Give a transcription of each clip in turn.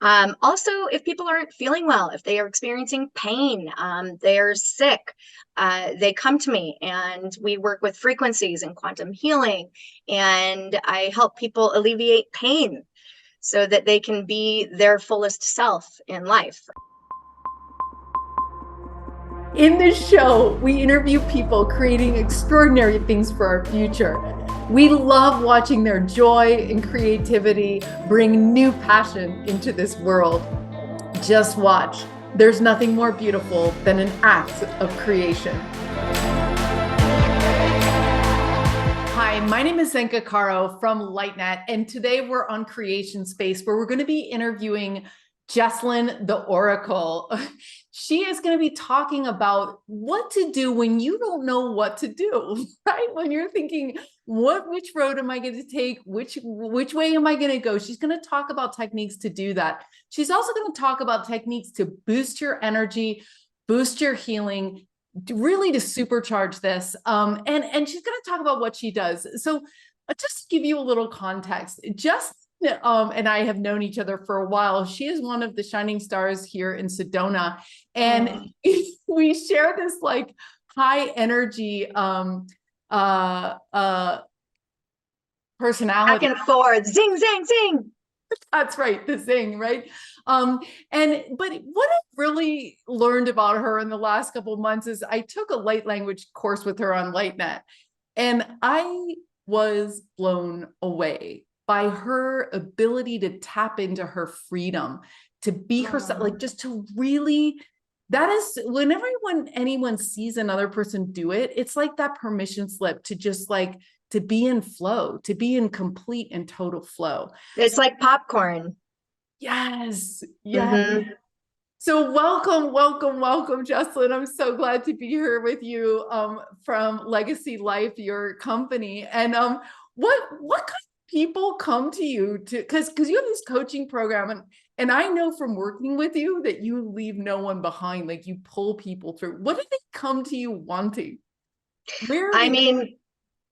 Also, if people aren't feeling well, if they are experiencing pain, they are sick, they come to me and we work with frequencies and quantum healing, and I help people alleviate pain so that they can be their fullest self in life. In this show, we interview people creating extraordinary things for our future. We love watching their joy and creativity bring new passion into this world. Just watch. There's nothing more beautiful than an act of creation. Hi, my name is Zenka Caro from LightNet, and today we're on Creation Space, where we're going to be interviewing Jesselynn, the Oracle. She is going to be talking about what to do when you don't know what to do, right? When you're thinking, which road am I going to take? Which way am I going to go? She's going to talk about techniques to do that. She's also going to talk about techniques to boost your energy, boost your healing, really to supercharge this. And she's going to talk about what she does. So just to give you a little context, and I have known each other for a while. She is one of the shining stars here in Sedona. And we share this like high energy personality. Back and forth, zing, zing, zing. That's right, the zing, right? But what I've really learned about her in the last couple of months is I took a light language course with her on LightNet, and I was blown away by her ability to tap into her freedom, to be herself, like just to really, that is, whenever anyone sees another person do it, it's like that permission slip to just like, to be in flow, to be in complete and total flow. It's like popcorn. Yes. Yes. So welcome, Jesselynn. I'm so glad to be here with you from Legacy Life, your company. And what kind of people come to you because you have this coaching program, and I know from working with you that you leave no one behind, like you pull people through. What do they come to you wanting?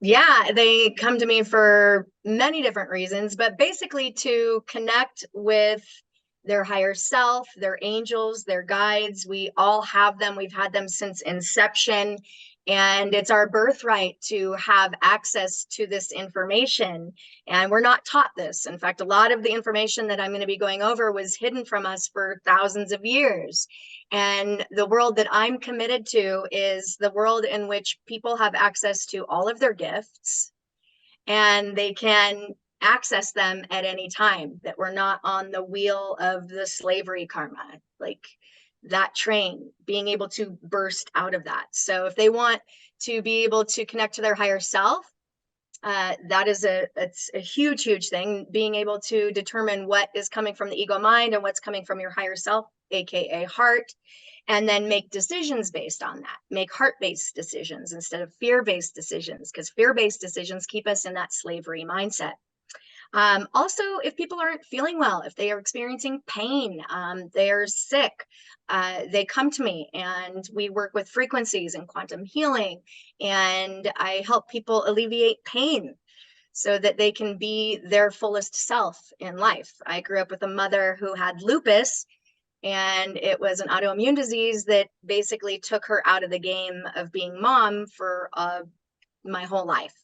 Yeah, they come to me for many different reasons, but basically to connect with their higher self, their angels, their guides. We all have them. We've had them since inception. And it's our birthright to have access to this information. And we're not taught this. In fact, a lot of the information that I'm going to be going over was hidden from us for thousands of years. And the world that I'm committed to is the world in which people have access to all of their gifts, and they can access them at any time, that we're not on the wheel of the slavery karma, like that train, being able to burst out of that. So if they want to be able to connect to their higher self, that is it's a huge thing, being able to determine what is coming from the ego mind and what's coming from your higher self, aka heart, and then make decisions based on that. Make heart-based decisions instead of fear-based decisions, because fear-based decisions keep us in that slavery mindset. Also, if people aren't feeling well, if they are experiencing pain, they are sick, they come to me and we work with frequencies and quantum healing, and I help people alleviate pain so that they can be their fullest self in life. I grew up with a mother who had lupus, and it was an autoimmune disease that basically took her out of the game of being mom for my whole life.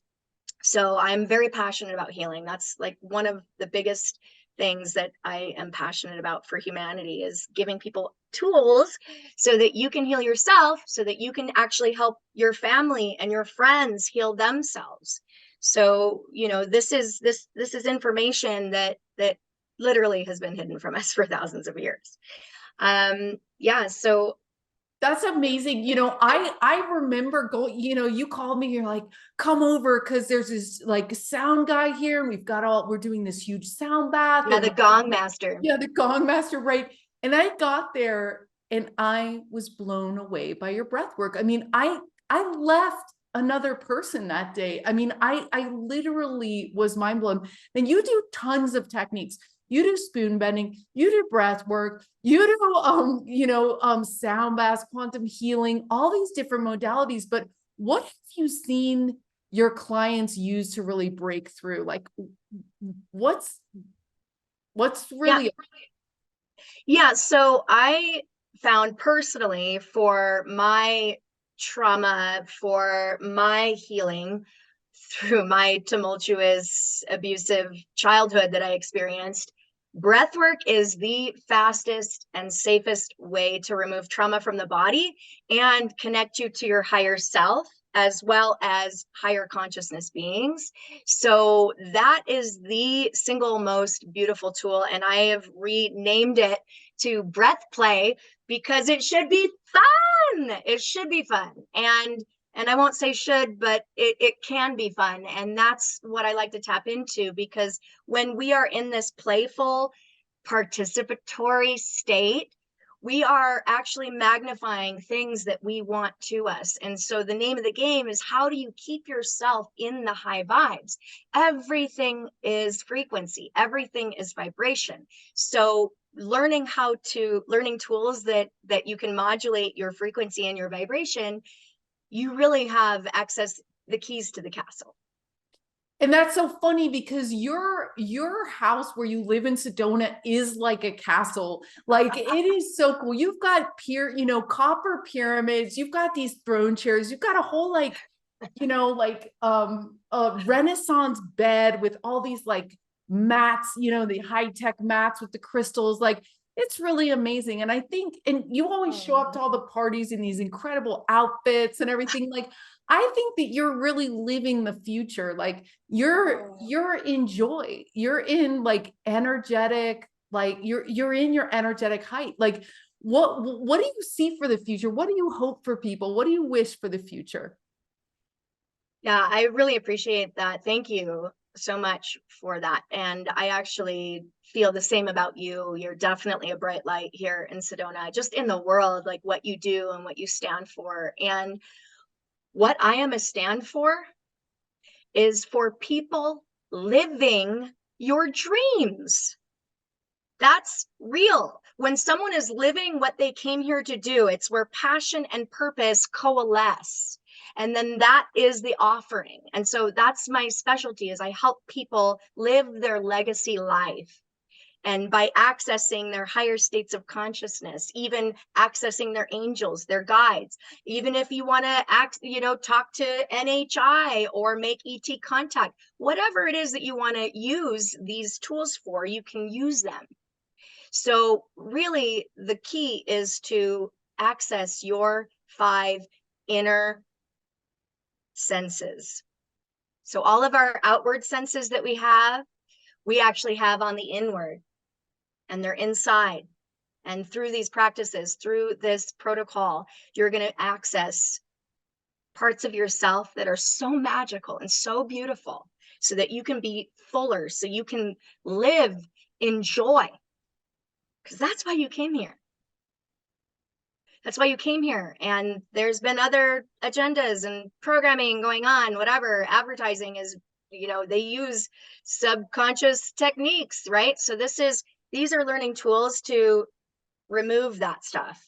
So I'm very passionate about healing. That's like one of the biggest things that I am passionate about for humanity, is giving people tools so that you can heal yourself, so that you can actually help your family and your friends heal themselves. So, this is information that literally has been hidden from us for thousands of years. So that's amazing. I remember going, you called me, you're like, come over, because there's this like sound guy here, and we're doing this huge sound bath. Yeah, the gong master. Yeah, the gong master, right. And I got there and I was blown away by your breath work. I mean, I left another person that day. I mean, I literally was mind blown. And you do tons of techniques. You do spoon bending, you do breath work, you do, sound baths, quantum healing, all these different modalities. But what have you seen your clients use to really break through? Like, what's really Yeah, so I found personally for my trauma, for my healing through my tumultuous, abusive childhood that I experienced, breathwork is the fastest and safest way to remove trauma from the body and connect you to your higher self as well as higher consciousness beings. So that is the single most beautiful tool. And I have renamed it to breath play because it should be fun. It should be fun. And I won't say should, but it can be fun. And that's what I like to tap into, because when we are in this playful, participatory state, we are actually magnifying things that we want to us. And so the name of the game is, how do you keep yourself in the high vibes? Everything is frequency, everything is vibration. So learning tools that you can modulate your frequency and your vibration, you really have the keys to the castle. And that's so funny because your house where you live in Sedona is like a castle. Like it is so cool. You've got copper pyramids, you've got these throne chairs, you've got a whole a Renaissance bed with all these like mats, the high-tech mats with the crystals. Like it's really amazing. And I think, and you always show up to all the parties in these incredible outfits and everything. Like I think that you're really living the future. Like you're in joy. You're in like energetic, like you're in your energetic height. Like what do you see for the future? What do you hope for people? What do you wish for the future? Yeah, I really appreciate that. Thank you so much for that. And I actually feel the same about you. You're definitely a bright light here in Sedona, just in the world, like what you do and what you stand for. And what I am a stand for is for people living your dreams. That's real. When someone is living what they came here to do, it's where passion and purpose coalesce. And then that is the offering. And so that's my specialty, is I help people live their legacy life. And by accessing their higher states of consciousness, even accessing their angels, their guides, even if you want to talk to NHI or make ET contact, whatever it is that you want to use these tools for, you can use them. So really the key is to access your 5 inner senses. So all of our outward senses that we actually have on the inward, and they're inside. And through these practices, through this protocol, you're going to access parts of yourself that are so magical and so beautiful, so that you can be fuller, so you can live in joy. Because that's why you came here. That's why you came here. And there's been other agendas and programming going on, whatever. Advertising is, they use subconscious techniques, right? So these are learning tools to remove that stuff.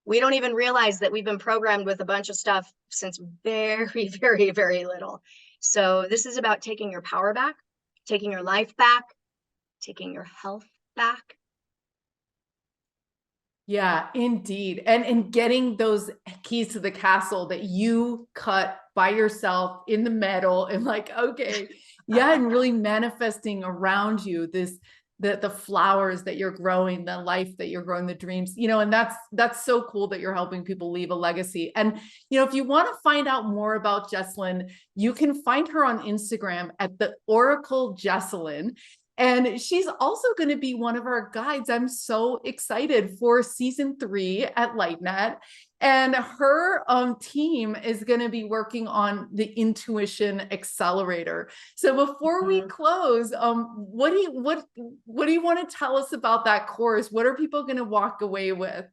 We don't even realize that we've been programmed with a bunch of stuff since very, very, very little. So this is about taking your power back, taking your life back, taking your health back. Yeah, indeed. And getting those keys to the castle that you cut by yourself in the metal, and like, okay, yeah, and really manifesting around you the flowers that you're growing, the life that you're growing, the dreams, and that's so cool that you're helping people leave a legacy. And, if you want to find out more about Jesselynn, you can find her on Instagram at the Oracle Jesselynn. And she's also going to be one of our guides. I'm so excited for season 3 at LightNet. And her team is going to be working on the Intuition Accelerator. So before we close, what do you want to tell us about that course? What are people going to walk away with?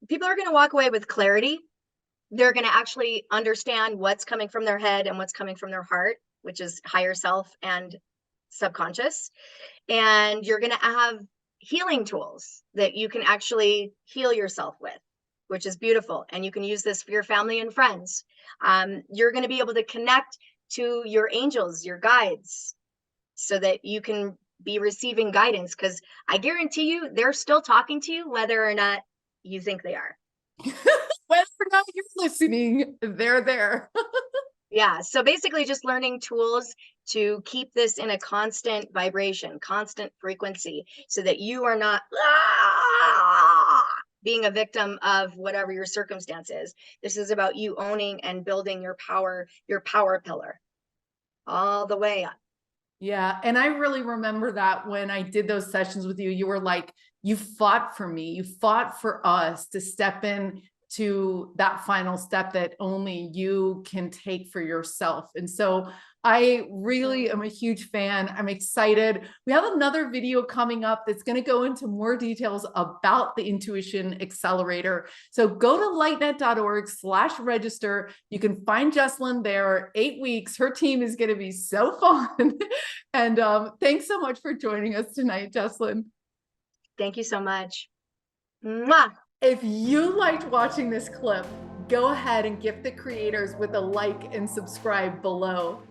People are going to walk away with clarity. They're going to actually understand what's coming from their head and what's coming from their heart, which is higher self and subconscious. And you're going to have healing tools that you can actually heal yourself with, which is beautiful. And you can use this for your family and friends. You're going to be able to connect to your angels, your guides, so that you can be receiving guidance, because I guarantee you they're still talking to you whether or not you think they are. Whether or not you're listening, they're there. Yeah. So basically just learning tools to keep this in a constant vibration, constant frequency, so that you are not being a victim of whatever your circumstance is. This is about you owning and building your power pillar all the way up. Yeah. And I really remember that when I did those sessions with you, you were like, you fought for me. You fought for us to step in to that final step that only you can take for yourself. And so I really am a huge fan. I'm excited. We have another video coming up that's going to go into more details about the Intuition Accelerator. So go to lightnet.org/register. You can find Jesselynn there. 8 weeks. Her team is going to be so fun. And thanks so much for joining us tonight, Jesselynn. Thank you so much. Mwah! If you liked watching this clip, go ahead and gift the creators with a like and subscribe below.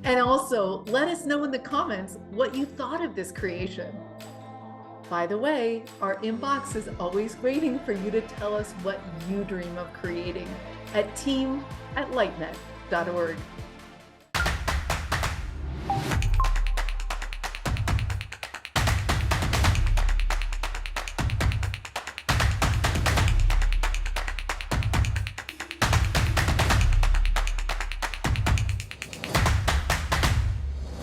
And also let us know in the comments what you thought of this creation. By the way, our inbox is always waiting for you to tell us what you dream of creating at team@lightnet.org.